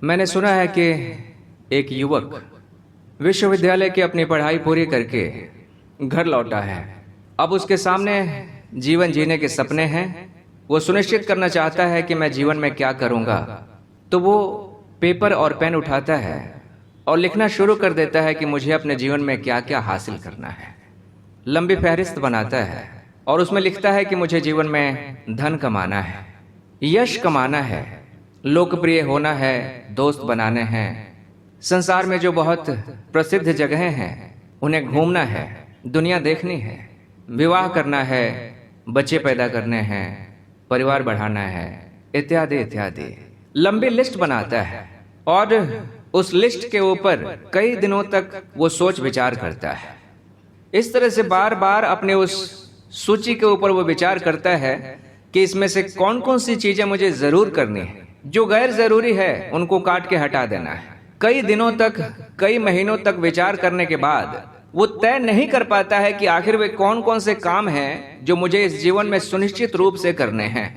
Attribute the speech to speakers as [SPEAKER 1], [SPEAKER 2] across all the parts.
[SPEAKER 1] मैंने सुना है कि एक युवक विश्वविद्यालय की अपनी पढ़ाई पूरी करके घर लौटा है। अब उसके सामने जीवन जीने के सपने हैं। वो सुनिश्चित करना चाहता है कि मैं जीवन में क्या करूंगा। तो वो पेपर और पेन उठाता है और लिखना शुरू कर देता है कि मुझे अपने जीवन में क्या क्या हासिल करना है। लंबी फहरिस्त बनाता है और उसमें लिखता है कि मुझे जीवन में धन कमाना है, यश कमाना है, लोकप्रिय होना है, दोस्त बनाने हैं, संसार में जो बहुत प्रसिद्ध जगहें हैं उन्हें घूमना है, दुनिया देखनी है, विवाह करना है, बच्चे पैदा करने हैं, परिवार बढ़ाना है, इत्यादि इत्यादि। लंबी लिस्ट बनाता है और उस लिस्ट के ऊपर कई दिनों तक वो सोच विचार करता है। इस तरह से बार बार अपने उस सूची के ऊपर वो विचार करता है कि इसमें से कौन कौन सी चीजें मुझे जरूर करनी है, जो गैर जरूरी है उनको काट के हटा देना है। कई दिनों तक, कई महीनों तक विचार करने के बाद वो तय नहीं कर पाता है कि आखिर वे कौन कौन से काम हैं जो मुझे इस जीवन में सुनिश्चित रूप से करने हैं।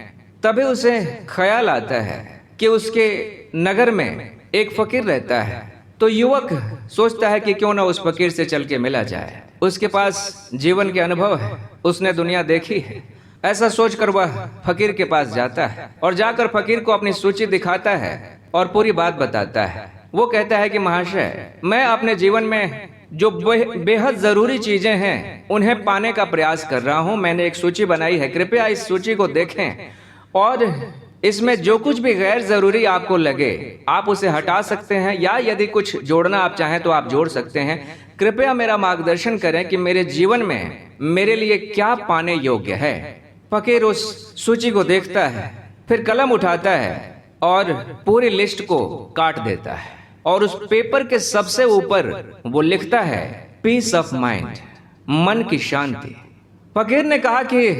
[SPEAKER 1] तभी उसे ख्याल आता है कि उसके नगर में एक फकीर रहता है। तो युवक सोचता है कि क्यों ना उस फकीर से चल के मिला जाए। उसके पास जीवन के अनुभव है, उसने दुनिया देखी है। ऐसा सोचकर वह फकीर के पास जाता है और जाकर फकीर को अपनी सूची दिखाता है और पूरी बात बताता है। वो कहता है कि महाशय, मैं अपने जीवन में जो बेहद जरूरी चीजें हैं उन्हें पाने का प्रयास कर रहा हूं। मैंने एक सूची बनाई है, कृपया इस सूची को देखें और इसमें जो कुछ भी गैर जरूरी आपको लगे आप उसे हटा सकते हैं, या यदि कुछ जोड़ना आप चाहें तो आप जोड़ सकते हैं। कृपया मेरा मार्गदर्शन करें कि मेरे जीवन में मेरे लिए क्या पाने योग्य है। फकीर उस सूची को देखता है, फिर कलम उठाता है और पूरी लिस्ट को काट देता है और उस पेपर के सबसे ऊपर वो लिखता है पीस ऑफ माइंड, मन की शांति। फकीर ने कहा कि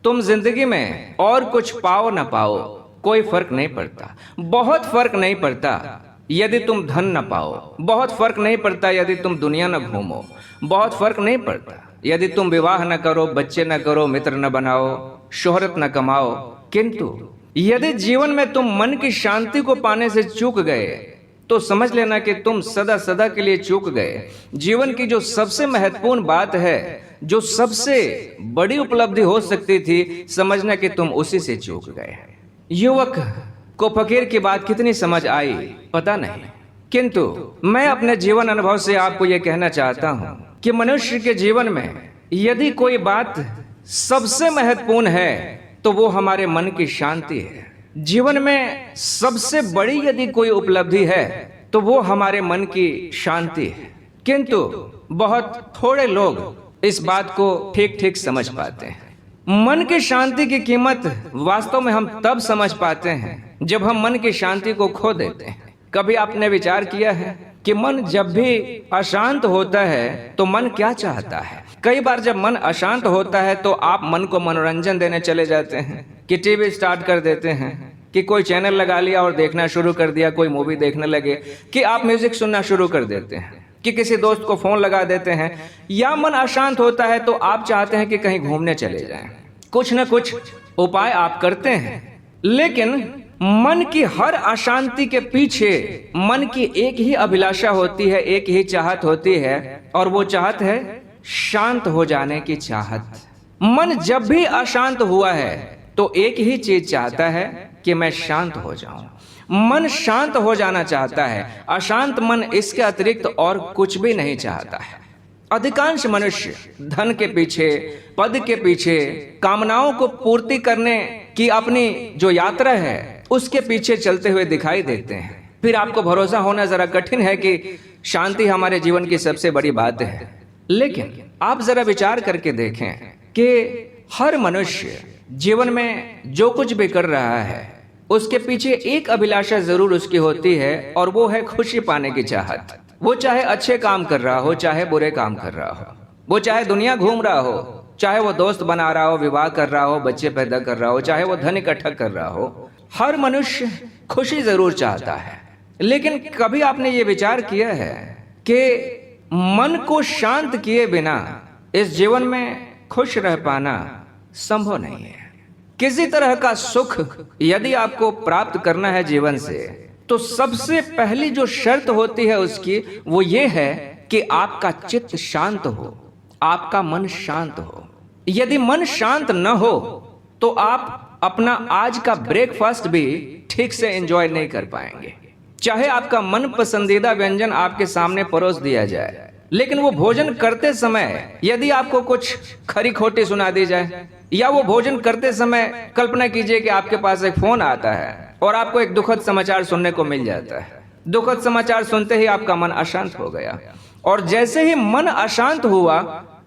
[SPEAKER 1] तुम जिंदगी में और कुछ पाओ ना पाओ कोई फर्क नहीं पड़ता, बहुत फर्क नहीं पड़ता यदि तुम धन न पाओ, बहुत फर्क नहीं पड़ता यदि तुम दुनिया न घूमो, बहुत फर्क नहीं पड़ता यदि तुम विवाह न करो, बच्चे न करो, मित्र न बनाओ, शोहरत न कमाओ, किंतु यदि जीवन में तुम मन की शांति को पाने से चूक गए तो समझ लेना कि तुम सदा सदा के लिए चूक गए। जीवन की जो सबसे महत्वपूर्ण बात है, जो सबसे बड़ी उपलब्धि हो सकती थी, समझना कि तुम उसी से चूक गए। युवक को फकीर की बात कितनी समझ आई पता नहीं, किंतु मैं अपने जीवन अनुभव से आपको यह कहना चाहता हूं कि मनुष्य के जीवन में यदि कोई बात सबसे महत्वपूर्ण है तो वो हमारे मन की शांति है। जीवन में सबसे बड़ी यदि कोई उपलब्धि है तो वो हमारे मन की शांति है। किंतु बहुत थोड़े लोग इस बात को ठीक ठीक समझ पाते हैं। मन की शांति की कीमत वास्तव में हम तब समझ पाते हैं जब हम मन की शांति को खो देते हैं। कभी आपने विचार किया है कि मन जब भी अशांत होता है तो मन क्या चाहता है? कई बार जब मन अशांत होता है तो आप मन को मनोरंजन देने चले जाते हैं कि टीवी स्टार्ट कर देते हैं, कि कोई चैनल लगा लिया और देखना शुरू कर दिया, कोई मूवी देखने लगे, कि आप म्यूजिक सुनना शुरू कर देते हैं, कि किसी दोस्त को फोन लगा देते हैं। या मन अशांत होता है तो आप चाहते हैं कि कहीं घूमने चले जाएं। कुछ न कुछ उपाय आप करते हैं, लेकिन मन की हर अशांति के पीछे मन की एक ही अभिलाषा होती है, एक ही चाहत होती है, और वो चाहत है शांत हो जाने की चाहत। मन जब भी अशांत हुआ है तो एक ही चीज चाहता है कि मैं शांत हो जाऊं। मन शांत हो जाना चाहता है, अशांत मन इसके अतिरिक्त और कुछ भी नहीं चाहता है। अधिकांश मनुष्य धन के पीछे, पद के पीछे, कामनाओं को पूर्ति करने की अपनी जो यात्रा है उसके पीछे चलते हुए दिखाई देते हैं। फिर आपको भरोसा होना जरा कठिन है कि शांति हमारे जीवन की सबसे बड़ी बात है। लेकिन आप जरा विचार करके देखें कि हर मनुष्य जीवन में जो कुछ भी कर रहा है उसके पीछे एक अभिलाषा जरूर उसकी होती है, और वो है खुशी पाने की चाहत। वो चाहे अच्छे काम कर रहा हो, चाहे बुरे काम कर रहा हो, वो चाहे दुनिया घूम रहा हो, चाहे वो दोस्त बना रहा हो, विवाह कर रहा हो, बच्चे पैदा कर रहा हो, चाहे वो धन इकट्ठा कर रहा हो, हर मनुष्य खुशी जरूर चाहता है। लेकिन कभी आपने ये विचार किया है कि मन को शांत किए बिना इस जीवन में खुश रह पाना संभव नहीं है। किसी तरह का सुख यदि आपको प्राप्त करना है जीवन से, तो सबसे पहली जो शर्त होती है उसकी, वो ये है कि आपका चित्त शांत हो, आपका मन शांत हो। यदि मन शांत न हो तो आप अपना आज का ब्रेकफास्ट भी ठीक से एंजॉय नहीं कर पाएंगे। चाहे आपका मन पसंदीदा व्यंजन आपके सामने परोस दिया जाए, लेकिन वो भोजन करते समय यदि आपको कुछ खरी खोटी सुना दी जाए, या वो भोजन करते समय कल्पना कीजिए कि आपके पास एक फोन आता है और आपको एक दुखद समाचार सुनने को मिल जाता है। दुखद समाचार सुनते ही आपका मन अशांत हो गया, और जैसे ही मन अशांत हुआ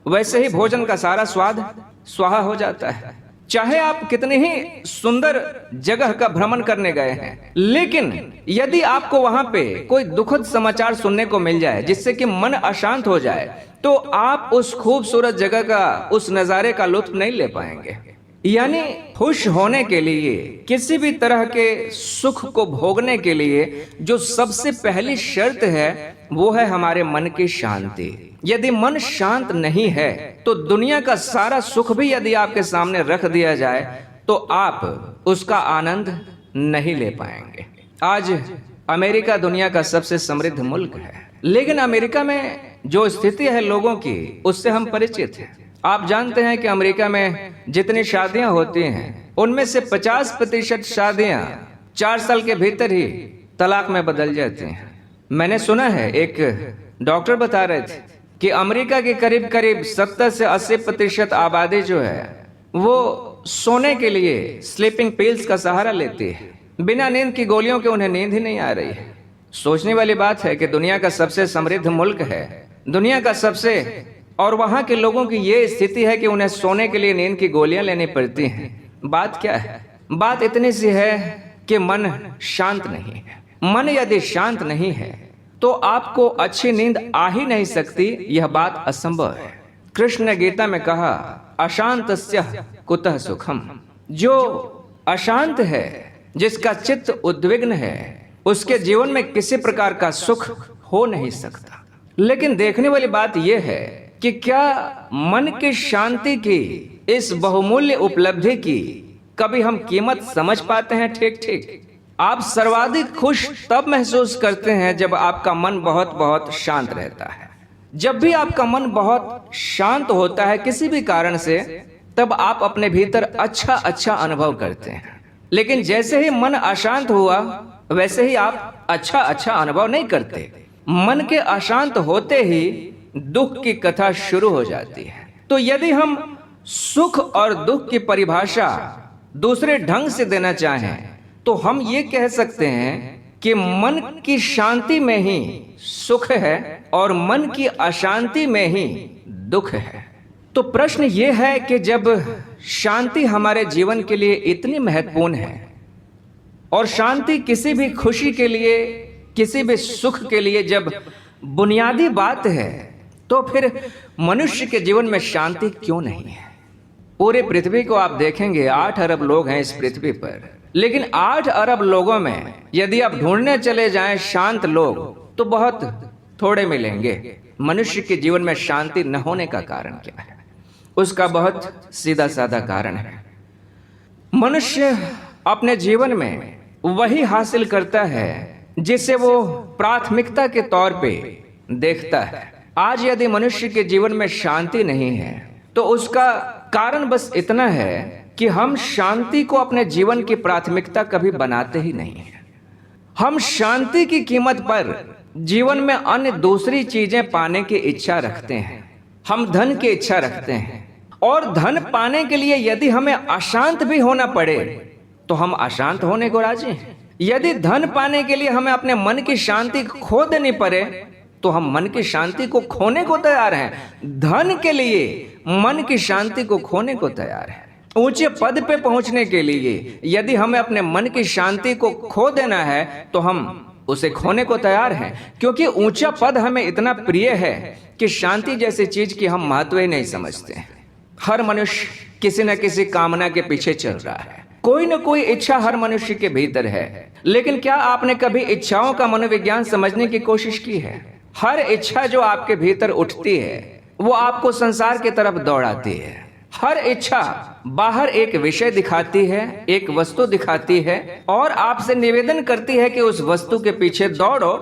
[SPEAKER 1] वैसे ही भोजन का सारा स्वाद स्वाहा हो जाता है। चाहे आप कितनी ही सुंदर जगह का भ्रमण करने गए हैं, लेकिन यदि आपको वहां पे कोई दुखद समाचार सुनने को मिल जाए जिससे कि मन अशांत हो जाए, तो आप उस खूबसूरत जगह का, उस नजारे का लुत्फ नहीं ले पाएंगे। यानी खुश होने के लिए, किसी भी तरह के सुख को भोगने के लिए जो सबसे पहली शर्त है वो है हमारे मन की शांति। यदि मन शांत नहीं है तो दुनिया का सारा सुख भी यदि आपके सामने रख दिया जाए तो आप उसका आनंद नहीं ले पाएंगे। आज अमेरिका दुनिया का सबसे समृद्ध मुल्क है, लेकिन अमेरिका में जो स्थिति है लोगों की, उससे हम परिचित हैं। आप जानते हैं कि अमेरिका में जितनी शादियां होती हैं उनमें से 50% शादियां 4 साल के भीतर ही तलाक में बदल जाती हैं। मैंने सुना है, एक डॉक्टर बता रहे थे कि अमेरिका के करीब करीब 70 से 80% आबादी जो है वो सोने के लिए स्लीपिंग पिल्स का सहारा लेती है। बिना नींद की गोलियों के उन्हें नींद ही नहीं आ रही है। सोचने वाली बात है कि दुनिया का सबसे समृद्ध मुल्क है, दुनिया का सबसे, और वहां के लोगों की ये स्थिति है कि उन्हें सोने के लिए नींद की गोलियां लेनी पड़ती हैं। बात क्या है? बात इतनी सी है कि मन शांत नहीं है। मन यदि शांत नहीं है तो आपको अच्छी नींद आ ही नहीं सकती। यह बात असंभव है। कृष्ण ने गीता में कहा, अशांतस्य कुतः सुखम। जो अशांत है, जिसका चित्त उद्विग्न है, उसके जीवन में किसी प्रकार का सुख हो नहीं सकता। लेकिन देखने वाली बात यह है कि क्या मन की शांति की, इस बहुमूल्य उपलब्धि की कभी हम कीमत समझ पाते हैं? ठीक ठीक। आप सर्वाधिक खुश तब महसूस करते हैं जब आपका मन बहुत बहुत शांत रहता है। जब भी आपका मन बहुत शांत होता है किसी भी कारण से, तब आप अपने भीतर अच्छा अनुभव करते हैं। लेकिन जैसे ही मन अशांत हुआ वैसे ही आप अच्छा अनुभव नहीं करते। मन के अशांत होते ही दुख की कथा शुरू हो जाती है। तो यदि हम सुख और दुख की परिभाषा दूसरे ढंग से देना चाहें तो हम ये कह सकते हैं कि मन की शांति में ही सुख है और मन की अशांति में ही दुख है। तो प्रश्न ये है कि जब शांति हमारे जीवन के लिए इतनी महत्वपूर्ण है, और शांति किसी भी खुशी के लिए, किसी भी सुख के लिए जब बुनियादी बात है, तो फिर मनुष्य के जीवन में शांति क्यों नहीं है? पूरे पृथ्वी को आप देखेंगे, 8 अरब लोग हैं इस पृथ्वी पर, लेकिन 8 अरब लोगों में यदि आप ढूंढने चले जाएं शांत लोग तो बहुत थोड़े मिलेंगे। मनुष्य के जीवन में शांति न होने का कारण क्या है? उसका बहुत सीधा साधा कारण है। मनुष्य अपने जीवन में वही हासिल करता है जिसे वो प्राथमिकता के तौर पे देखता है। आज यदि मनुष्य के जीवन में शांति नहीं है तो उसका कारण बस इतना है कि हम शांति को अपने जीवन की प्राथमिकता कभी बनाते ही नहीं हैं। हम शांति की कीमत पर जीवन में अन्य दूसरी चीजें पाने की इच्छा रखते हैं। हम धन की इच्छा रखते हैं, और धन पाने के लिए यदि हमें अशांत भी होना पड़े तो हम अशांत होने को राजी हैं। यदि धन पाने के लिए हमें अपने मन की शांति खो देनी पड़े तो हम मन की शांति को खोने को तैयार हैं। धन के लिए मन की शांति को खोने को तैयार है। ऊंचे पद पे पहुंचने के लिए यदि हमें अपने मन की शांति को खो देना है तो हम उसे खोने को तैयार हैं, क्योंकि ऊंचा पद हमें इतना प्रिय है कि शांति जैसी चीज की हम महत्व ही नहीं समझते। हर मनुष्य किसी न किसी कामना के पीछे चल रहा है। कोई न कोई इच्छा हर मनुष्य के भीतर है, लेकिन क्या आपने कभी इच्छाओं का मनोविज्ञान समझने की कोशिश की है? हर इच्छा जो आपके भीतर उठती है वो आपको संसार की तरफ दौड़ाती है। हर इच्छा बाहर एक विषय दिखाती है, एक वस्तु दिखाती है और आपसे निवेदन करती है कि उस वस्तु के पीछे दौड़ो,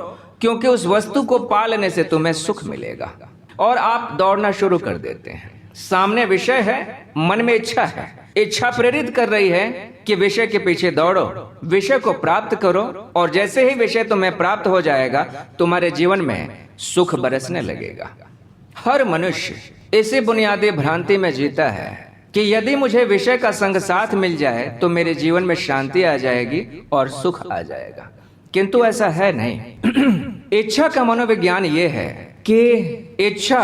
[SPEAKER 1] क्योंकि उस वस्तु को पा लेने से तुम्हें सुख मिलेगा। और आप दौड़ना शुरू कर देते हैं। सामने विषय है, मन में इच्छा है, इच्छा प्रेरित कर रही है कि विषय के पीछे दौड़ो, विषय को प्राप्त करो, और जैसे ही विषय तुम्हें प्राप्त हो जाएगा तुम्हारे जीवन में सुख बरसने लगेगा। हर मनुष्य इसी बुनियादी भ्रांति में जीता है कि यदि मुझे विषय का संग साथ मिल जाए तो मेरे जीवन में शांति आ जाएगी और सुख आ जाएगा, किंतु ऐसा है नहीं। इच्छा का मनोविज्ञान ये है कि इच्छा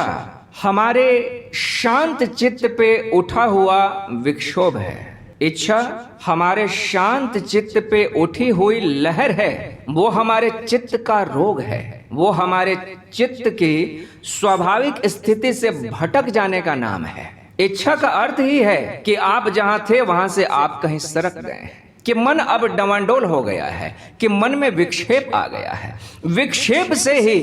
[SPEAKER 1] हमारे शांत चित्त पे उठा हुआ विक्षोभ है। इच्छा हमारे शांत चित्त पे उठी हुई लहर है। वो हमारे चित्त का रोग है। वो हमारे चित्त की स्वाभाविक स्थिति से भटक जाने का नाम है। इच्छा का अर्थ ही है कि आप जहां थे वहां से आप कहीं सरक गए हैं, कि मन अब डवांडोल हो गया है, कि मन में विक्षेप आ गया है। विक्षेप से ही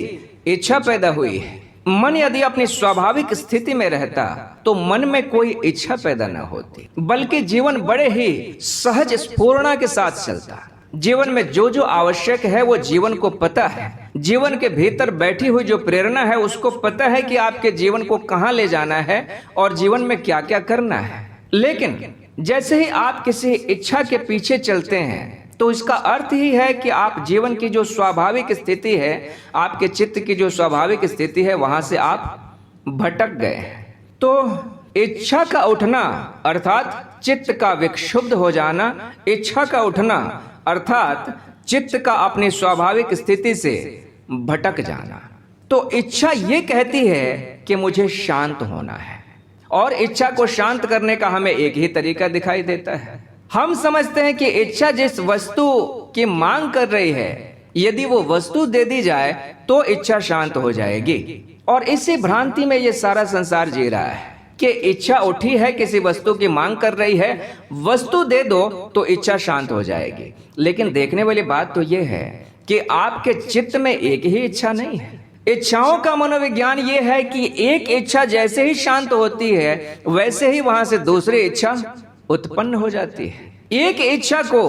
[SPEAKER 1] इच्छा पैदा हुई है। मन यदि अपनी स्वाभाविक स्थिति में रहता तो मन में कोई इच्छा पैदा न होती, बल्कि जीवन बड़े ही सहज स्फूर्णा के साथ चलता। जीवन में जो जो आवश्यक है वो जीवन को पता है। जीवन के भीतर बैठी हुई जो प्रेरणा है उसको पता है कि आपके जीवन को कहां ले जाना है और जीवन में क्या क्या करना है। लेकिन जैसे ही आप किसी इच्छा के पीछे चलते हैं तो इसका अर्थ ही है कि आप जीवन की जो स्वाभाविक स्थिति है, आपके चित्त की जो स्वाभाविक स्थिति है, वहां से आप भटक गए हैं। तो इच्छा का उठना अर्थात चित्त का विक्षुब्ध हो जाना, इच्छा का उठना अर्थात चित्त का अपनी स्वाभाविक स्थिति से भटक जाना। तो इच्छा ये कहती है कि मुझे शांत होना है, और इच्छा को शांत करने का हमें एक ही तरीका दिखाई देता है। हम समझते हैं कि इच्छा जिस वस्तु की मांग कर रही है, यदि वो वस्तु दे दी जाए तो इच्छा शांत हो जाएगी। और इसी भ्रांति में ये सारा संसार जी रहा है कि इच्छा उठी है, किसी वस्तु की मांग कर रही है, वस्तु दे दो तो इच्छा शांत हो जाएगी। लेकिन देखने वाली बात तो ये है कि आपके चित्त में एक ही इच्छा नहीं है। इच्छाओं का मनोविज्ञान ये है कि एक इच्छा जैसे ही शांत होती है वैसे ही वहां से दूसरी इच्छा उत्पन्न हो जाती है। एक इच्छा को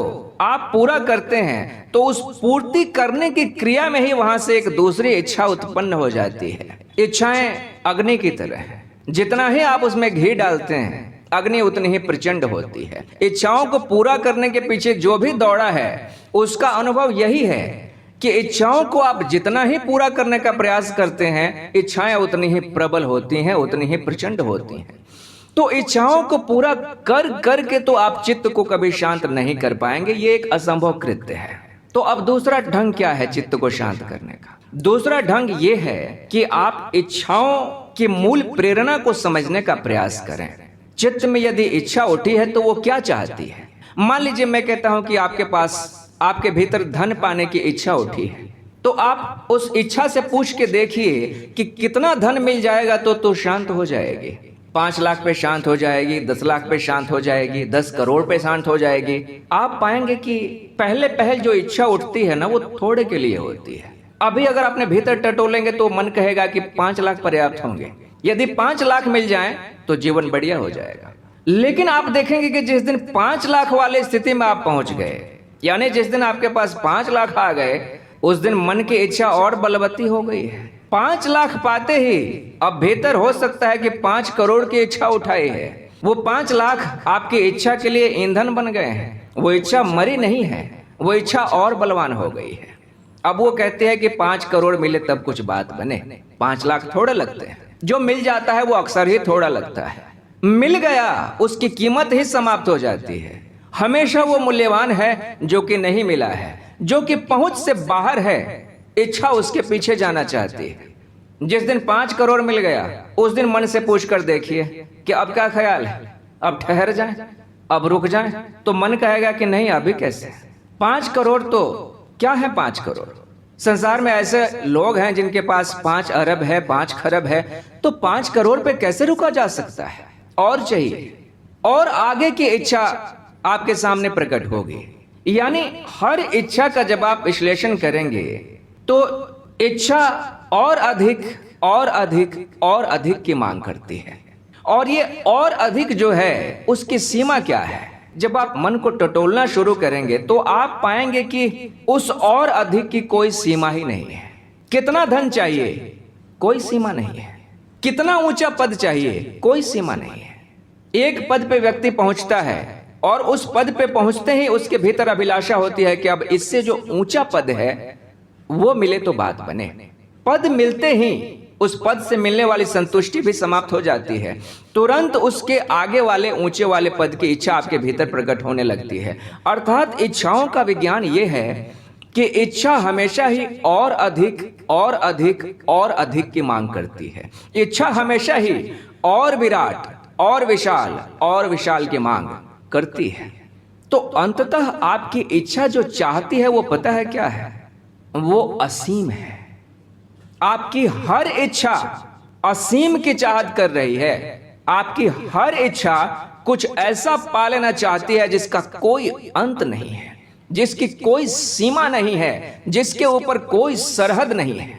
[SPEAKER 1] आप पूरा करते हैं तो उस पूर्ति करने की क्रिया में ही वहां से एक दूसरी इच्छा उत्पन्न हो जाती है। इच्छाएं अग्नि की तरह है, जितना ही आप उसमें घी डालते हैं अग्नि उतनी ही प्रचंड होती है। इच्छाओं को पूरा करने के पीछे जो भी दौड़ा है उसका अनुभव यही है कि इच्छाओं को आप जितना ही पूरा करने का प्रयास करते हैं, इच्छाएं उतनी ही प्रबल होती हैं, उतनी ही प्रचंड होती हैं। तो इच्छाओं को पूरा कर करके तो आप चित्त को कभी शांत नहीं कर पाएंगे, ये एक असंभव कृत्य है। तो अब दूसरा ढंग क्या है चित्त को शांत करने का? दूसरा ढंग ये है कि आप इच्छाओं की मूल प्रेरणा को समझने का प्रयास करें। चित्त में यदि इच्छा उठी है तो वो क्या चाहती है? मान लीजिए मैं कहता हूं कि आपके पास, आपके भीतर धन पाने की इच्छा उठी है, तो आप उस इच्छा से पूछ के देखिए कि कितना धन मिल जाएगा तो शांत हो जाएगी। 5 लाख पे शांत हो जाएगी, 10 लाख पे शांत हो जाएगी, 10 करोड़ पे शांत हो जाएगी। आप पाएंगे कि पहल जो इच्छा उठती है ना, वो थोड़े के लिए होती है। अभी अगर अपने भीतर टटोलेंगे तो मन कहेगा कि 5 लाख पर्याप्त होंगे। यदि 5 लाख मिल जाएं तो जीवन बढ़िया हो जाएगा। लेकिन आप देखेंगे कि जिस दिन 5 लाख वाले स्थिति में आप पहुंच गए, यानी जिस दिन आपके पास 5 लाख आ गए, उस दिन मन की इच्छा और बलवती हो गई है। 5 लाख पाते ही अब भीतर हो सकता है कि 5 करोड़ की इच्छा उठाई है। वो 5 लाख आपकी इच्छा के लिए ईंधन बन गए हैं। वो इच्छा मरी नहीं है, वो इच्छा और बलवान हो गई है। अब वो कहते हैं कि 5 करोड़ मिले तब कुछ बात बने, 5 लाख थोड़े लगते हैं। जो मिल जाता है वो अक्सर ही थोड़ा लगता है। मिल गया उसकी कीमत ही समाप्त हो जाती है। हमेशा वो मूल्यवान है जो कि नहीं मिला है, जो कि पहुंच से बाहर है। इच्छा उसके पीछे जाना चाहती है। जिस दिन 5 करोड़ मिल गया उस दिन मन से पूछ कर देखिए कि अब क्या ख्याल है, अब ठहर जाएं, अब रुक जाएं। तो मन कहेगा कि नहीं, अभी कैसे, 5 करोड़ तो क्या है 5 करोड़। संसार में ऐसे लोग हैं जिनके पास 5 अरब है, 5 खरब है, तो 5 करोड़ पे कैसे रुका जा सकता है? और चाहिए, और आगे की इच्छा आपके सामने प्रकट होगी। यानी हर इच्छा का जब आप विश्लेषण करेंगे तो इच्छा और अधिक और अधिक और अधिक की मांग करती है। और ये और अधिक जो है उसकी सीमा क्या है? जब आप मन को टटोलना शुरू करेंगे तो आप पाएंगे कि उस और अधिक की कोई सीमा ही नहीं है। कितना धन चाहिए? कोई सीमा नहीं है। कितना ऊंचा पद चाहिए? कोई सीमा नहीं है। एक पद पे व्यक्ति पहुंचता है और उस पद पे पहुंचते ही उसके भीतर अभिलाषा होती है कि अब इससे जो ऊंचा पद है वो मिले तो बात बने। पद मिलते ही उस पद से मिलने वाली संतुष्टि भी समाप्त हो जाती है। तुरंत उसके आगे वाले ऊंचे वाले पद की इच्छा आपके भीतर प्रकट होने लगती है। अर्थात इच्छाओं का विज्ञान ये है कि इच्छा हमेशा ही और अधिक और अधिक और अधिक की मांग करती है। इच्छा हमेशा ही और विराट और विशाल की मांग करती है। तो अंततः आपकी इच्छा जो चाहती है वो पता है क्या है? वो असीम है। आपकी हर इच्छा असीम की चाहत कर रही है। आपकी हर इच्छा कुछ ऐसा पा लेना चाहती है जिसका कोई अंत नहीं है, जिसकी कोई सीमा नहीं है, जिसके ऊपर कोई सरहद नहीं है।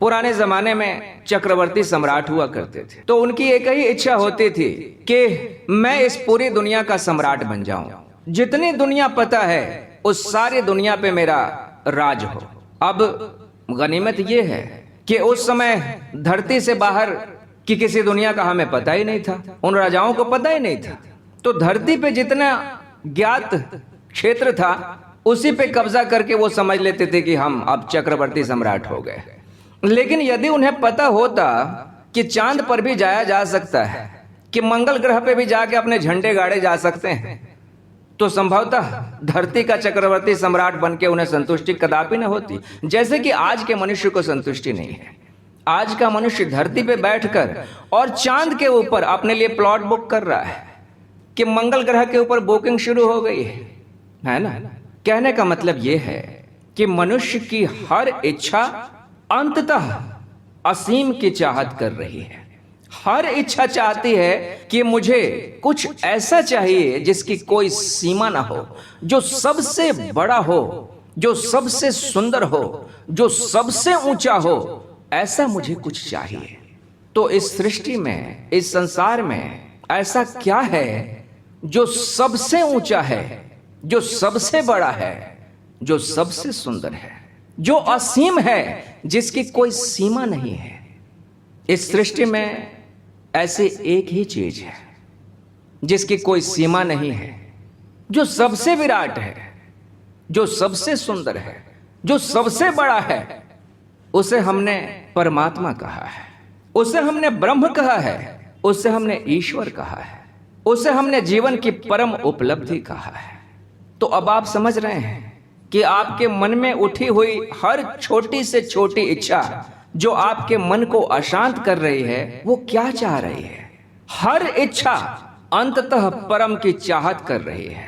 [SPEAKER 1] पुराने जमाने में चक्रवर्ती सम्राट हुआ करते थे, तो उनकी एक ही इच्छा होती थी कि मैं इस पूरी दुनिया का सम्राट बन जाऊं। जितनी दुनिया पता है उस सारी दुनिया पे मेरा राज हो। अब गनीमत यह है कि उस समय धरती से बाहर की किसी दुनिया का हमें पता ही नहीं था, उन राजाओं को पता ही नहीं था। तो धरती पे जितना ज्ञात क्षेत्र था उसी पे कब्जा करके वो समझ लेते थे कि हम अब चक्रवर्ती सम्राट हो गए। लेकिन यदि उन्हें पता होता कि चांद पर भी जाया जा सकता है, कि मंगल ग्रह पे भी जाके अपने झंडे गाड़े जा सकते हैं, तो संभवतः धरती का चक्रवर्ती सम्राट बनके उन्हें संतुष्टि कदापि न होती। जैसे कि आज के मनुष्य को संतुष्टि नहीं है। आज का मनुष्य धरती पे बैठकर और चांद के ऊपर अपने लिए प्लॉट बुक कर रहा है कि मंगल ग्रह के ऊपर बुकिंग शुरू हो गई है ना। कहने का मतलब यह है कि मनुष्य की हर इच्छा अंततः असीम की चाहत कर रही है। हर इच्छा चाहती है कि मुझे कुछ ऐसा चाहिए जिसकी कोई सीमा ना हो, जो सबसे बड़ा हो, जो सबसे सुंदर हो, जो सबसे ऊंचा हो। ऐसा मुझे कुछ चाहिए। तो इस सृष्टि में, इस संसार में ऐसा क्या है जो सबसे ऊंचा है, जो सबसे बड़ा है, जो सबसे सुंदर है, जो असीम है, जिसकी कोई सीमा नहीं है? इस सृष्टि में ऐसी एक ही चीज है जिसकी कोई सीमा नहीं है, जो सबसे विराट है, जो सबसे सुंदर है, जो सबसे बड़ा है। उसे हमने परमात्मा कहा है, उसे हमने ब्रह्म कहा है, उसे हमने ईश्वर कहा है, उसे हमने जीवन की परम उपलब्धि कहा है। तो अब आप समझ रहे हैं कि आपके मन में उठी हुई हर छोटी से छोटी इच्छा जो आपके मन को अशांत कर रही है, वो क्या चाह रही है? हर इच्छा अंततः परम की चाहत कर रही है।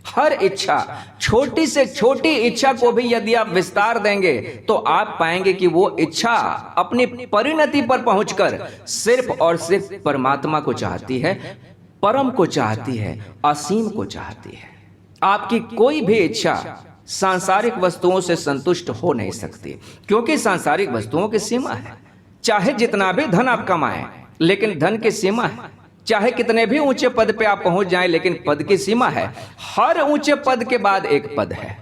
[SPEAKER 1] हर इच्छा, छोटी से छोटी इच्छा को भी यदि आप विस्तार देंगे तो आप पाएंगे कि वो इच्छा अपनी परिणति पर पहुंचकर सिर्फ और सिर्फ परमात्मा को चाहती है, परम को चाहती है, असीम को चाहती है। आपकी कोई भी इच्छा सांसारिक वस्तुओं से संतुष्ट हो नहीं सकती, क्योंकि सांसारिक वस्तुओं की सीमा है। चाहे जितना भी धन आप कमाएं, लेकिन धन की सीमा है। चाहे कितने भी ऊंचे पद पे आप पहुंच जाएं, लेकिन पद की सीमा है। हर ऊंचे पद के बाद एक पद है,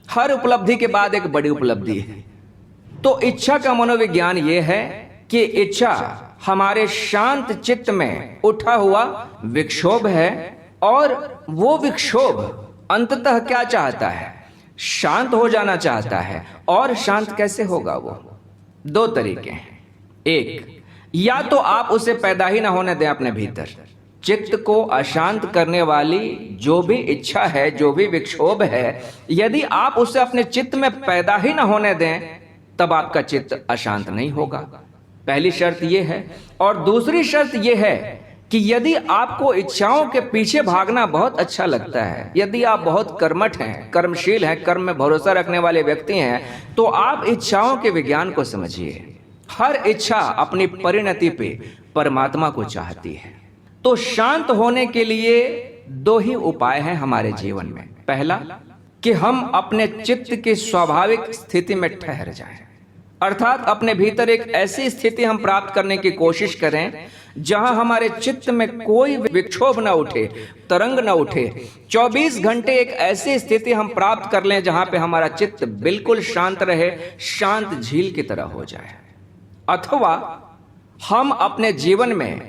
[SPEAKER 1] हर उपलब्धि के बाद एक बड़ी उपलब्धि है। तो इच्छा का मनोविज्ञान यह है कि इच्छा हमारे शांत चित्त में उठा हुआ विक्षोभ है, और वो विक्षोभ अंततः क्या चाहता है? शांत हो जाना चाहता है। और शांत कैसे होगा? वो दो तरीके हैं। एक, या तो आप उसे पैदा ही ना होने दें अपने भीतर। चित्त को अशांत करने वाली जो भी इच्छा है, जो भी विक्षोभ है, यदि आप उसे अपने चित्त में पैदा ही ना होने दें, तब आपका चित्त अशांत नहीं होगा। पहली शर्त यह है। और दूसरी शर्त यह है कि यदि आपको इच्छाओं के पीछे भागना बहुत अच्छा लगता है, यदि आप बहुत कर्मठ हैं, कर्मशील हैं, कर्म में भरोसा रखने वाले व्यक्ति हैं, तो आप इच्छाओं के विज्ञान को समझिए। हर इच्छा अपनी परिणति पे परमात्मा को चाहती है। तो शांत होने के लिए दो ही उपाय हैं हमारे जीवन में। पहला, कि हम अपने चित्त की स्वाभाविक स्थिति में ठहर जाएं, अर्थात अपने भीतर एक ऐसी स्थिति हम प्राप्त करने की कोशिश करें जहां हमारे चित्त में कोई विक्षोभ न उठे, तरंग न उठे। 24 घंटे एक ऐसी स्थिति हम प्राप्त कर लें जहां पे हमारा चित्त बिल्कुल शांत रहे, शांत झील की तरह हो जाए। अथवा हम अपने जीवन में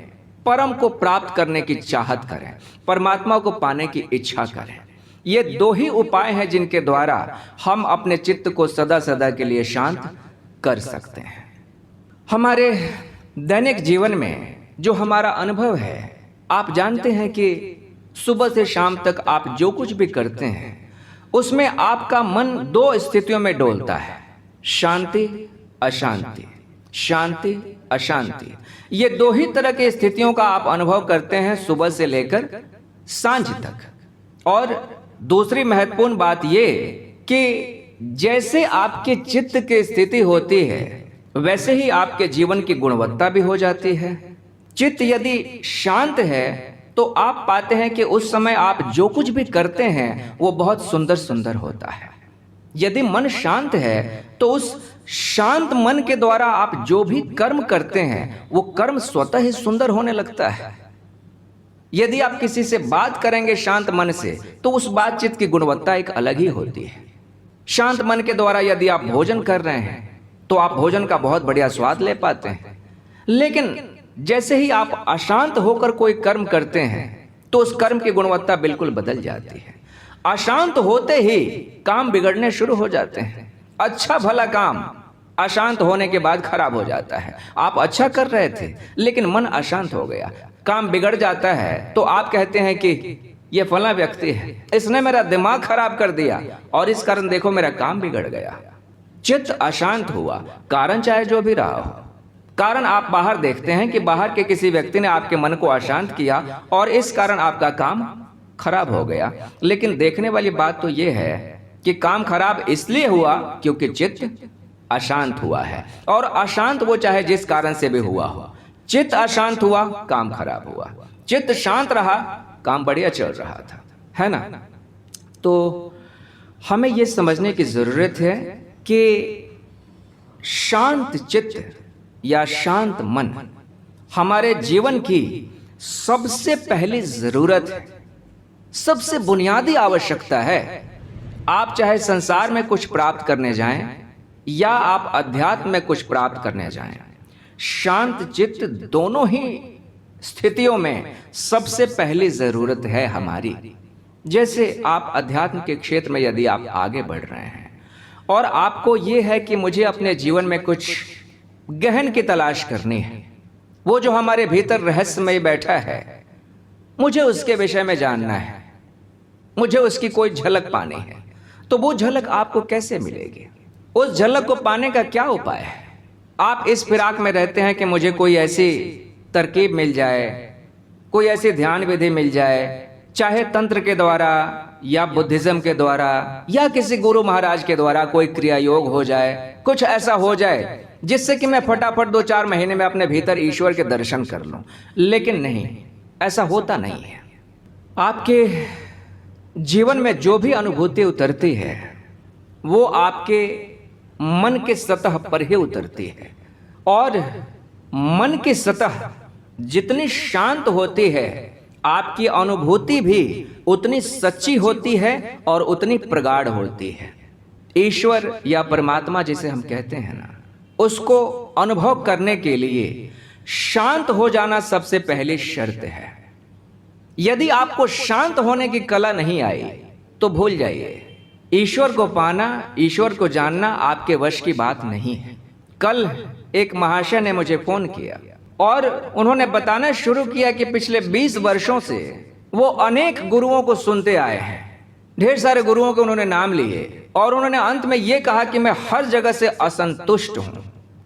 [SPEAKER 1] परम को प्राप्त करने की चाहत करें, परमात्मा को पाने की इच्छा करें। ये दो ही उपाय हैं जिनके द्वारा हम अपने चित्त को सदा सदा के लिए शांत कर सकते हैं। हमारे दैनिक जीवन में जो हमारा अनुभव है, आप जानते हैं कि सुबह से शाम तक आप जो कुछ भी करते हैं उसमें आपका मन दो स्थितियों में डोलता है, शांति अशांति, शांति अशांति। ये दो ही तरह की स्थितियों का आप अनुभव करते हैं सुबह से लेकर सांझ तक। और दूसरी महत्वपूर्ण बात ये कि जैसे आपके चित्त की स्थिति होती है वैसे ही आपके जीवन की गुणवत्ता भी हो जाती है। चित्त यदि शांत है तो आप पाते हैं कि उस समय आप जो कुछ भी करते हैं वो बहुत सुंदर सुंदर होता है। यदि मन शांत है तो उस शांत मन के द्वारा आप जो भी कर्म करते हैं वो कर्म स्वतः ही सुंदर होने लगता है। यदि आप किसी से बात करेंगे शांत मन से तो उस बातचीत की गुणवत्ता एक अलग ही होती है। शांत मन के द्वारा यदि आप भोजन कर रहे हैं तो आप भोजन का बहुत बढ़िया स्वाद ले पाते हैं। लेकिन जैसे ही आप अशांत होकर कोई कर्म करते हैं तो उस कर्म की गुणवत्ता बिल्कुल बदल जाती है। अशांत होते ही काम बिगड़ने शुरू हो जाते हैं। अच्छा भला काम अशांत होने के बाद खराब हो जाता है। आप अच्छा कर रहे थे लेकिन मन अशांत हो गया, काम बिगड़ जाता है तो आप कहते हैं कि ये फला व्यक्ति है, इसने मेरा दिमाग खराब कर दिया और इस कारण देखो मेरा काम बिगड़ गया। चित्त अशांत हुआ, कारण चाहे जो भी रहा हो। कारण आप बाहर देखते हैं कि बाहर के किसी व्यक्ति ने आपके मन को अशांत किया और इस कारण आपका काम खराब हो गया। लेकिन देखने वाली बात तो यह है कि काम खराब इसलिए हुआ क्योंकि चित्त अशांत हुआ है। और अशांत वो चाहे जिस कारण से भी हुआ हो, चित्त अशांत हुआ, काम खराब हुआ। चित्त शांत रहा, काम बढ़िया चल रहा था, है ना। तो हमें यह समझने की जरूरत है कि शांत चित्त या शांत मन हमारे जीवन की सबसे पहली जरूरत है, सबसे बुनियादी आवश्यकता है। आप चाहे संसार में कुछ प्राप्त करने जाएं या आप अध्यात्म में कुछ प्राप्त करने जाएं, शांत चित्त दोनों ही स्थितियों में सबसे पहली जरूरत है हमारी। जैसे आप अध्यात्म के क्षेत्र में यदि आप आगे बढ़ रहे हैं और आपको यह है कि मुझे अपने जीवन में कुछ गहन की तलाश करनी है, वो जो हमारे भीतर रहस्यमय बैठा है मुझे उसके विषय में जानना है, मुझे उसकी कोई झलक पानी है, तो वो झलक आपको कैसे मिलेगी? उस झलक को पाने का क्या उपाय है? आप इस फिराक में रहते हैं कि मुझे कोई ऐसी तरकीब मिल जाए, कोई ऐसी ध्यान विधि मिल जाए, चाहे तंत्र के द्वारा या बुद्धिज्म के द्वारा या किसी गुरु महाराज के द्वारा कोई क्रिया योग हो जाए, कुछ ऐसा हो जाए जिससे कि मैं फटाफट 2-4 महीने में अपने भीतर ईश्वर के दर्शन कर लूं। लेकिन नहीं, ऐसा होता नहीं है। आपके जीवन में जो भी अनुभूति उतरती है वो आपके मन के सतह पर ही उतरती है, और मन की सतह जितनी शांत होती है आपकी अनुभूति भी उतनी सच्ची होती है और उतनी प्रगाढ़ होती है। ईश्वर या परमात्मा जिसे हम कहते हैं ना, उसको अनुभव करने के लिए शांत हो जाना सबसे पहली शर्त है। यदि आपको शांत होने की कला नहीं आई तो भूल जाइए, ईश्वर को पाना, ईश्वर को जानना आपके वश की बात नहीं है। कल एक महाशय ने मुझे फोन किया और उन्होंने बताना शुरू किया कि पिछले 20 वर्षों से वो अनेक गुरुओं को सुनते आए हैं, ढेर सारे गुरुओं के उन्होंने नाम लिए और उन्होंने अंत में ये कहा कि मैं हर जगह से असंतुष्ट हूं।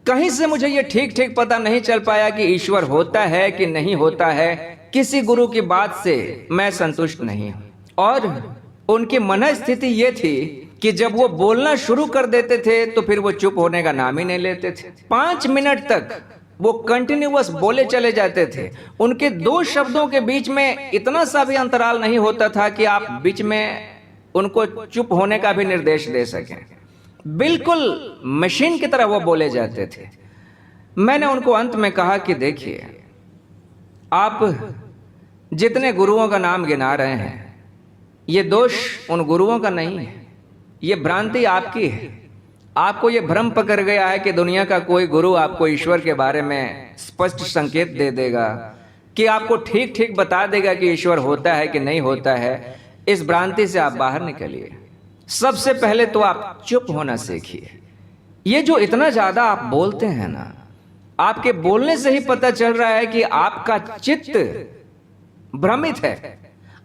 [SPEAKER 1] कहीं से मुझे ये ठीक ठीक पता नहीं चल पाया कि ईश्वर होता है कि नहीं होता है। किसी गुरु की बात से मैं संतुष्ट नहीं हूं। और उनकी मन स्थिति ये थी कि जब वो बोलना शुरू कर देते थे तो फिर वो चुप होने का नाम ही नहीं लेते थे। 5 मिनट तक वो कंटिन्यूअस बोले चले जाते थे। उनके 2 शब्दों के बीच में इतना सा भी अंतराल नहीं होता था कि आप बीच में उनको चुप होने का भी निर्देश दे सकें। बिल्कुल मशीन की तरह वो बोले जाते थे। मैंने उनको अंत में कहा कि देखिए, आप जितने गुरुओं का नाम गिना रहे हैं, ये दोष उन गुरुओं का नहीं है, ये भ्रांति आपकी है। आपको ये भ्रम पकड़ गया है कि दुनिया का कोई गुरु आपको ईश्वर के बारे में स्पष्ट संकेत दे देगा, कि आपको ठीक ठीक बता देगा कि ईश्वर होता है कि नहीं होता है। इस भ्रांति से आप बाहर निकलिए। सबसे पहले तो आप चुप होना सीखिए। ये जो इतना ज्यादा आप बोलते हैं ना, आपके बोलने से ही पता चल रहा है कि आपका चित्त भ्रमित है।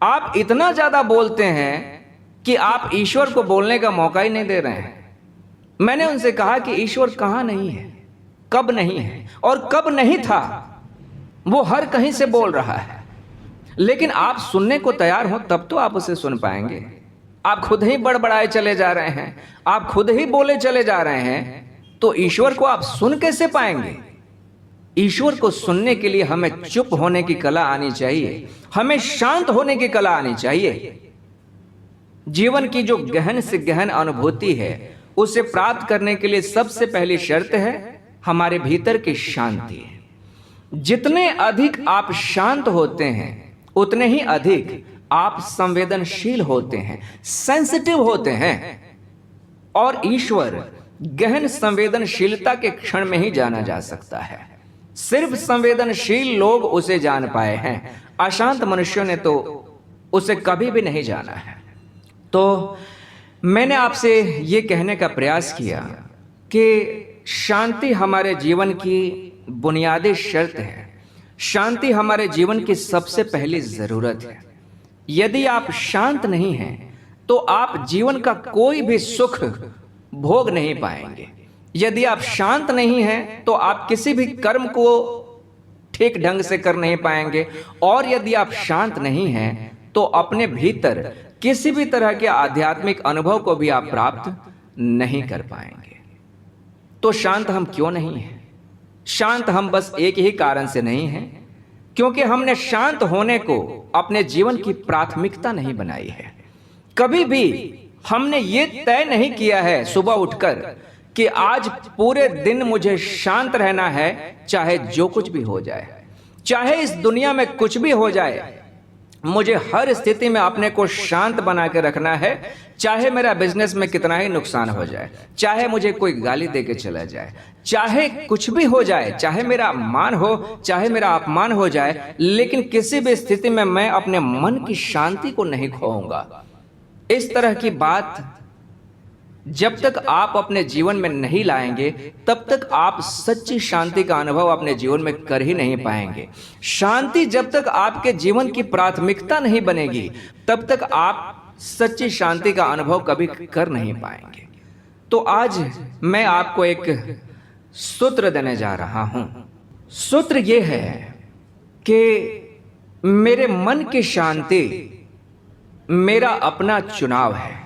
[SPEAKER 1] आप इतना ज्यादा बोलते हैं कि आप ईश्वर को बोलने का मौका ही नहीं दे रहे हैं। मैंने उनसे कहा कि ईश्वर कहां नहीं है, कब नहीं है और कब नहीं था, वो हर कहीं से बोल रहा है। लेकिन आप सुनने को तैयार हो तब तो आप उसे सुन पाएंगे। आप खुद ही बड़बड़ाए चले जा रहे हैं, आप खुद ही बोले चले जा रहे हैं, तो ईश्वर को आप सुन कैसे पाएंगे? ईश्वर को सुनने के लिए हमें चुप होने की कला आनी चाहिए, हमें शांत होने की कला आनी चाहिए। जीवन की जो गहन से गहन अनुभूति है, उसे प्राप्त करने के लिए सबसे पहली शर्त है हमारे भीतर की शांति। जितने अधिक आप शांत होते हैं, उतने ही अधिक आप संवेदनशील होते हैं, सेंसिटिव होते हैं। और ईश्वर गहन संवेदनशीलता के क्षण में ही जाना जा सकता है। सिर्फ संवेदनशील लोग उसे जान पाए हैं, अशांत मनुष्यों ने तो उसे कभी भी नहीं जाना है। तो मैंने आपसे ये कहने का प्रयास किया कि शांति हमारे जीवन की बुनियादी शर्त है, शांति हमारे जीवन की सबसे पहली जरूरत है। यदि आप शांत नहीं हैं तो आप जीवन का कोई भी सुख भोग नहीं पाएंगे। यदि आप शांत नहीं हैं तो आप किसी भी कर्म को ठीक ढंग से कर नहीं पाएंगे, और यदि आप शांत नहीं हैं तो अपने भीतर किसी भी तरह के आध्यात्मिक अनुभव को भी आप प्राप्त नहीं कर पाएंगे। तो शांत हम क्यों नहीं हैं? शांत हम बस एक ही कारण से नहीं हैं, क्योंकि हमने शांत होने को अपने जीवन की प्राथमिकता नहीं बनाई है। कभी भी हमने ये तय नहीं किया है सुबह उठकर कि आज पूरे दिन मुझे शांत रहना है, चाहे जो कुछ भी हो जाए, चाहे इस दुनिया में कुछ भी हो जाए, मुझे हर स्थिति में अपने को शांत बना के रखना है। चाहे मेरा बिजनेस में कितना ही नुकसान हो जाए, चाहे मुझे कोई गाली देके चला जाए, चाहे कुछ भी हो जाए, चाहे मेरा मान हो, चाहे मेरा अपमान हो जाए, लेकिन किसी भी स्थिति में मैं अपने मन की शांति को नहीं खोऊंगा। इस तरह की बात जब तक आप अपने जीवन में नहीं लाएंगे, तब तक आप सच्ची शांति का अनुभव अपने जीवन में कर ही नहीं पाएंगे। शांति जब तक आपके जीवन की प्राथमिकता नहीं बनेगी, तब तक आप सच्ची शांति का अनुभव कभी कर नहीं पाएंगे। तो आज मैं आपको एक सूत्र देने जा रहा हूं। सूत्र यह है कि मेरे मन की शांति मेरा अपना चुनाव है।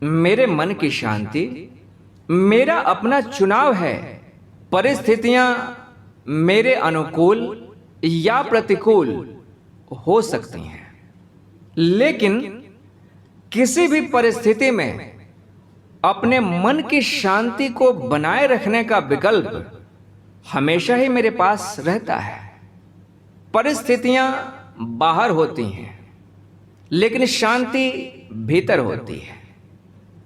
[SPEAKER 1] मेरे मन की शांति मेरा अपना चुनाव है। परिस्थितियां मेरे अनुकूल या प्रतिकूल हो सकती हैं, लेकिन किसी भी परिस्थिति में अपने मन की शांति को बनाए रखने का विकल्प हमेशा ही मेरे पास रहता है। परिस्थितियां बाहर होती हैं, लेकिन शांति भीतर होती है।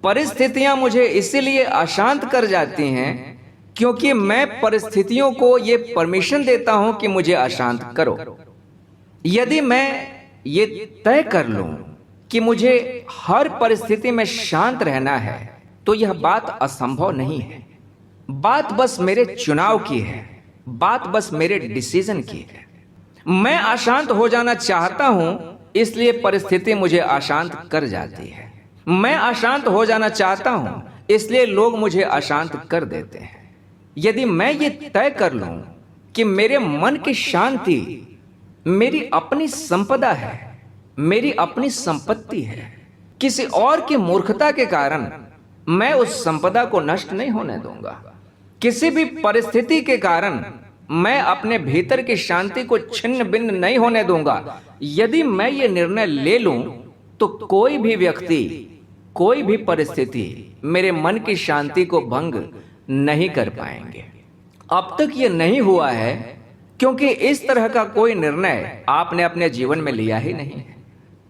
[SPEAKER 1] परिस्थितियां मुझे इसीलिए अशांत कर जाती हैं क्योंकि मैं परिस्थितियों को ये परमिशन देता हूं कि मुझे अशांत करो। यदि मैं ये तय कर लूं कि मुझे हर परिस्थिति में शांत रहना है, तो यह बात असंभव नहीं है। बात बस मेरे चुनाव की है, बात बस मेरे डिसीजन की है। मैं अशांत हो जाना चाहता हूं, इसलिए परिस्थिति मुझे अशांत कर जाती है। मैं अशांत हो जाना चाहता हूं, इसलिए लोग मुझे अशांत कर देते हैं। यदि मैं ये तय कर लूं कि मेरे मन की शांति मेरी अपनी संपदा है, मेरी अपनी संपत्ति है, किसी और की मूर्खता के कारण मैं उस संपदा को नष्ट नहीं होने दूंगा। किसी भी परिस्थिति के कारण मैं अपने भीतर की शांति को छिन्न भिन्न नहीं होने दूंगा। यदि मैं ये निर्णय ले लूं तो कोई भी व्यक्ति, कोई भी परिस्थिति मेरे मन की शांति को भंग नहीं कर पाएंगे। अब तक ये नहीं हुआ है क्योंकि इस तरह का कोई निर्णय आपने अपने जीवन में लिया ही नहीं है।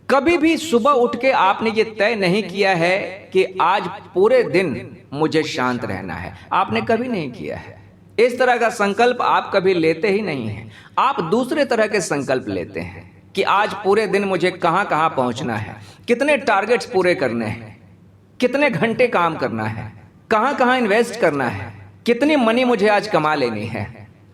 [SPEAKER 1] कभी भी सुबह उठ के आपने ये तय नहीं किया है कि आज पूरे दिन मुझे शांत रहना है। आपने कभी नहीं किया है। इस तरह का संकल्प आप कभी लेते ही नहीं हैं। आप दूसरे तरह के संकल्प लेते हैं कि आज पूरे दिन मुझे कहां कहां पहुंचना है, कितने टारगेट्स पूरे करने हैं, कितने घंटे काम करना है, कहां कहां इन्वेस्ट करना है, कितनी मनी मुझे आज कमा लेनी है।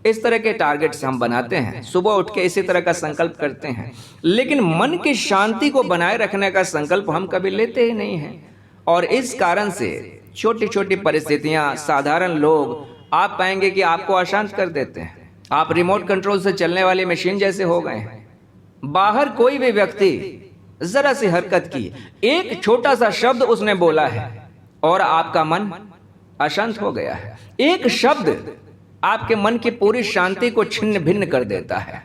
[SPEAKER 1] इस तरह के टारगेट्स हम बनाते हैं, सुबह उठ के इसी तरह का संकल्प करते हैं, लेकिन मन की शांति को बनाए रखने का संकल्प हम कभी लेते ही नहीं हैं। और इस कारण से छोटी छोटी परिस्थितियां, साधारण लोग आप पाएंगे कि आपको अशांत कर देते हैं। आप रिमोट कंट्रोल से चलने वाली मशीन जैसे हो गए हैं। बाहर कोई भी व्यक्ति जरा सी हरकत की, एक छोटा सा शब्द उसने बोला है और आपका मन अशांत हो गया है। एक शब्द आपके मन की पूरी शांति को छिन्न भिन्न कर देता है।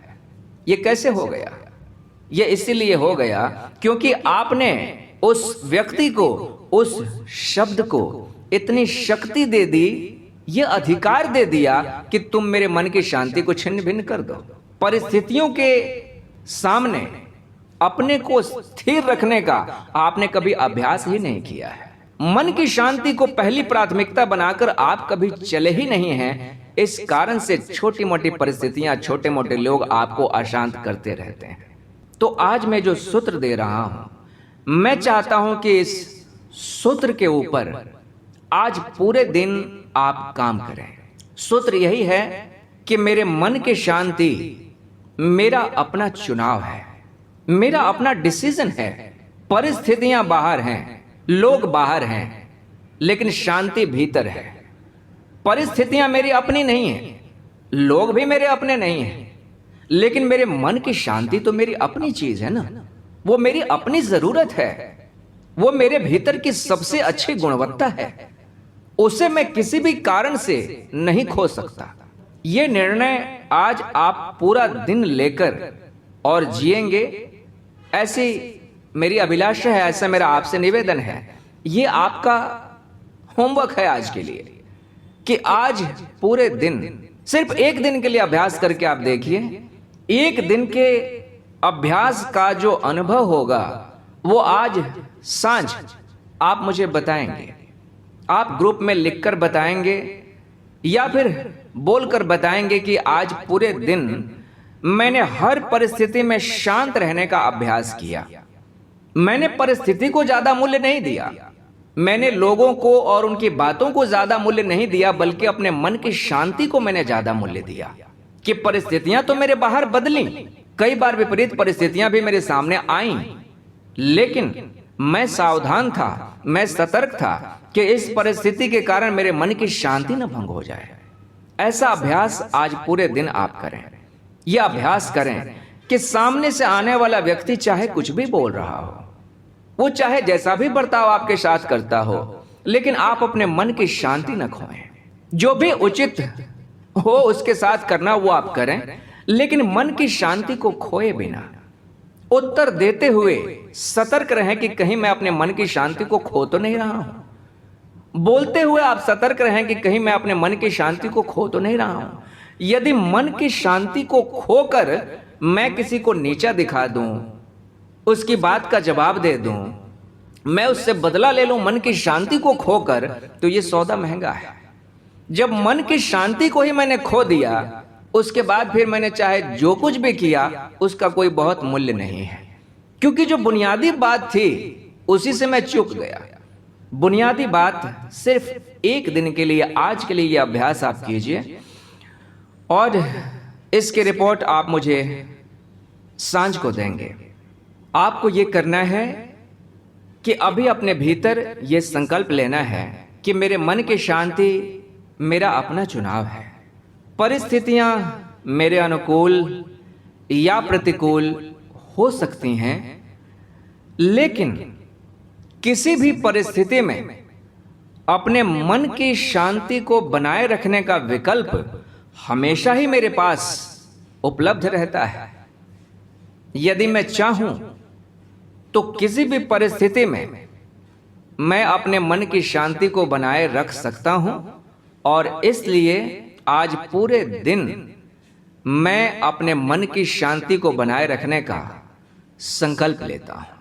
[SPEAKER 1] ये कैसे हो गया? ये इसीलिए हो गया क्योंकि आपने उस व्यक्ति को, उस शब्द को इतनी शक्ति दे दी, ये अधिकार दे दिया कि तुम मेरे मन की शांति को छिन्न भिन्न कर दो। परिस्थितियों के सामने अपने को स्थिर रखने का आपने कभी अभ्यास ही नहीं किया है। मन की शांति को पहली प्राथमिकता बनाकर आप कभी चले ही नहीं हैं। इस कारण से छोटी मोटी परिस्थितियां, छोटे मोटे लोग आपको अशांत करते रहते हैं। तो आज मैं जो सूत्र दे रहा हूं, मैं चाहता हूं कि इस सूत्र के ऊपर आज पूरे दिन आप काम करें। सूत्र यही है कि मेरे मन की शांति मेरा अपना चुनाव है, मेरा अपना डिसीजन है। परिस्थितियां बाहर हैं, लोग बाहर हैं, लेकिन शांति भीतर है। परिस्थितियां मेरी अपनी नहीं है, लोग भी मेरे अपने नहीं हैं, लेकिन मेरे मन की शांति तो मेरी अपनी चीज है ना। वो मेरी अपनी जरूरत है, वो मेरे भीतर की सबसे अच्छी गुणवत्ता है। उसे मैं किसी भी कारण से नहीं खो सकता। ये निर्णय आज आप पूरा दिन लेकर और जिएंगे, ऐसी मेरी अभिलाषा है, ऐसा मेरा आपसे निवेदन है। ये आपका होमवर्क है आज के लिए कि आज पूरे दिन, सिर्फ एक दिन के लिए अभ्यास करके आप देखिए। एक दिन के अभ्यास का जो अनुभव होगा वो आज सांझ आप मुझे बताएंगे। आप ग्रुप में लिखकर बताएंगे या फिर बोलकर बताएंगे कि आज पूरे दिन मैंने हर परिस्थिति में शांत रहने का अभ्यास किया। मैंने परिस्थिति को ज्यादा मूल्य नहीं दिया, मैंने लोगों को और उनकी बातों को ज्यादा मूल्य नहीं दिया, बल्कि अपने मन की शांति को मैंने ज्यादा मूल्य दिया। कि परिस्थितियां तो मेरे बाहर बदली, कई बार विपरीत परिस्थितियां भी मेरे सामने आईं, लेकिन मैं सावधान था, मैं सतर्क था कि इस परिस्थिति के कारण मेरे मन की शांति न भंग हो जाए। ऐसा अभ्यास आज पूरे दिन आप करें। यह अभ्यास करें कि सामने से आने वाला व्यक्ति चाहे कुछ भी बोल रहा हो, वो चाहे जैसा भी बर्ताव आपके साथ करता हो, लेकिन आप अपने मन की शांति न खोएं। जो भी उचित हो उसके साथ करना वो आप करें, लेकिन मन की शांति को खोए बिना उत्तर देते हुए सतर्क रहें कि कहीं मैं अपने मन की शांति को खो तो नहीं रहा हूं। बोलते हुए आप सतर्क रहें कि कहीं मैं अपने मन की शांति को खो तो नहीं रहा हूं। यदि मन की शांति को खोकर मैं किसी को नीचा दिखा दूं, उसकी बात का जवाब दे दूं, मैं उससे बदला ले लूं मन की शांति को खोकर, तो ये सौदा महंगा है। जब मन की शांति को ही मैंने खो दिया, उसके बाद फिर मैंने चाहे जो कुछ भी किया उसका कोई बहुत मूल्य नहीं है, क्योंकि जो बुनियादी बात थी उसी से मैं चूक गया। बुनियादी बात सिर्फ एक दिन के लिए, आज के लिए ये अभ्यास आप कीजिए और इसकी रिपोर्ट आप मुझे सांझ को देंगे। आपको ये करना है कि अभी अपने भीतर ये संकल्प लेना है कि मेरे मन की शांति मेरा अपना चुनाव है। परिस्थितियां मेरे अनुकूल या प्रतिकूल हो सकती हैं, लेकिन किसी भी परिस्थिति में अपने मन की शांति को बनाए रखने का विकल्प हमेशा ही मेरे पास उपलब्ध रहता है। यदि मैं चाहूं तो किसी भी परिस्थिति में मैं अपने मन की शांति को बनाए रख सकता हूं, और इसलिए आज पूरे दिन मैं अपने मन की शांति को बनाए रखने का संकल्प लेता हूं।